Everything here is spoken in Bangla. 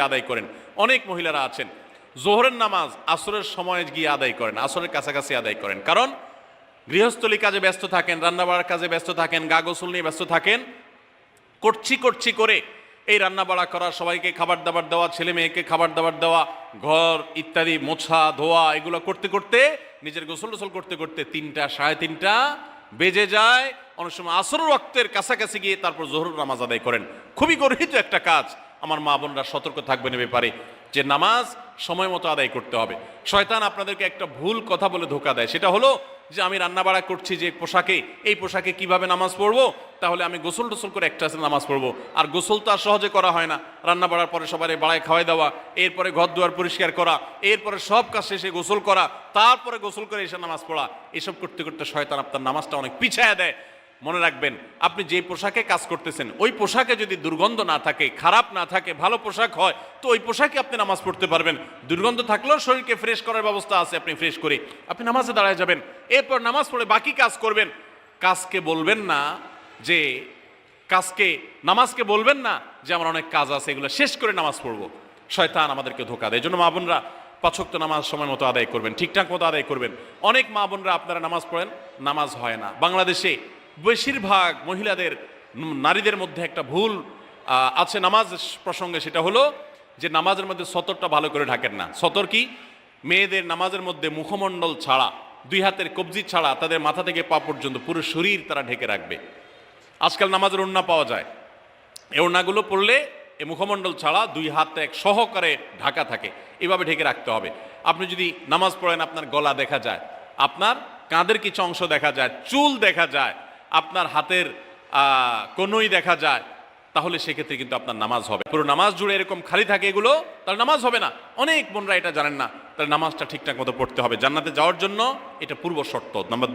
আদায় করেন। অনেক মহিলারা আছেন জোহরের নামাজ আসরের সময় গিয়ে আদায় করেন, আসরের কাছাকাছি আদায় করেন, কারণ গৃহস্থলী কাজে ব্যস্ত থাকেন, রান্নাবাড়ার কাজে ব্যস্ত থাকেন, গা গোসল নিয়ে ব্যস্ত থাকেন। করছি করে এই রান্নাবাড়া করা, সবাইকে খাবার দাবার দেওয়া, ছেলে মেয়েকে খাবার দাবার দেওয়া, ঘর ইত্যাদি মোছা ধোয়া, এগুলো করতে করতে নিজের গোসল টোসল করতে করতে 3টা সাড়ে 3টা বেজে যায়। অনেক সময় আসরের ওয়াক্তের কাছাকাছি গিয়ে তারপর জোহরের নামাজ আদায় করেন। খুবই গর্হিত একটা কাজ। আমার মা বোনরা সতর্ক থাকবেন এ ব্যাপারে, যে নামাজ সময় মতো আদায় করতে হবে। শয়তান আপনাদেরকে একটা ভুল কথা বলে ধোঁকা দেয়, সেটা হলো যে আমি রান্নাবাড়া করছি যে পোশাকে, এই পোশাকে কিভাবে নামাজ পড়বো, তাহলে আমি গোসল টোসল করে একটা নামাজ পড়বো। আর গোসল তো আর সহজে করা হয় না। রান্না বাড়ার পরে সবাই বাড়ায় খাওয়াই দেওয়া, এরপরে ঘর দুয়ার পরিষ্কার করা, এরপরে সব কাজ শেষে গোসল করা, তারপরে গোসল করে এসে নামাজ পড়া, এসব করতে করতে শয়তান আপনার নামাজটা অনেক পিছায়া দেয়। মনে রাখবেন, আপনি যে পোশাকে কাজ করতেছেন ওই পোশাকে যদি দুর্গন্ধ না থাকে, খারাপ না থাকে, ভালো পোশাক হয়, তো ওই পোশাকে আপনি নামাজ পড়তে পারবেন। দুর্গন্ধ থাকলেও শরীরকে ফ্রেশ করার ব্যবস্থা আছে, আপনি ফ্রেশ করে আপনি নামাজে দাঁড়ায় যাবেন, এরপর নামাজ পড়ে বাকি কাজ করবেন। কাজকে বলবেন না যে নামাজকে বলবেন না যে আমার অনেক কাজ আছে, এগুলো শেষ করে নামাজ পড়বো। শয়তান আমাদেরকে ধোঁকা দেয়। এই জন্য মা বোনরা 5 ওয়াক্ত নামাজ সময় মতো আদায় করবেন, ঠিকঠাক মতো আদায় করবেন। অনেক মা বোনরা আপনারা নামাজ পড়েন, নামাজ হয় না। বাংলাদেশে বেশিরভাগ মহিলাদের, নারীদের মধ্যে একটা ভুল আছে নামাজ প্রসঙ্গে, সেটা হলো যে নামাজের মধ্যে সতরটা ভালো করে ঢাকেন না। সতর কি? মেয়েদের নামাজের মধ্যে মুখমণ্ডল ছাড়া, 2 হাতের কবজি ছাড়া তাদের মাথা থেকে পা পর্যন্ত পুরো শরীর তারা ঢেকে রাখবে। আজকাল নামাজের ওড়না পাওয়া যায়, এই ওড়নাগুলো পড়লে এই মুখমণ্ডল ছাড়া 2 হাত এক সহকারে ঢাকা থাকে, এভাবে ঢেকে রাখতে হবে। আপনি যদি নামাজ পড়েন, আপনার গলা দেখা যায়, আপনার কাঁধের কিছু অংশ দেখা যায়, চুল দেখা যায়, আপনার হাতের কনুই দেখা যায়, তাহলে সেক্ষেত্রে কিন্তু আপনার নামাজ হবে। পুরো নামাজ জুড়ে এরকম খালি থাকে এগুলো, তাহলে নামাজ হবে না। অনেক বোনরা এটা জানেন না, তাহলে নামাজটা ঠিকঠাক মতো পড়তে হবে। জান্নাতে যাওয়ার জন্য এটা পূর্ব শর্ত। নাম্বার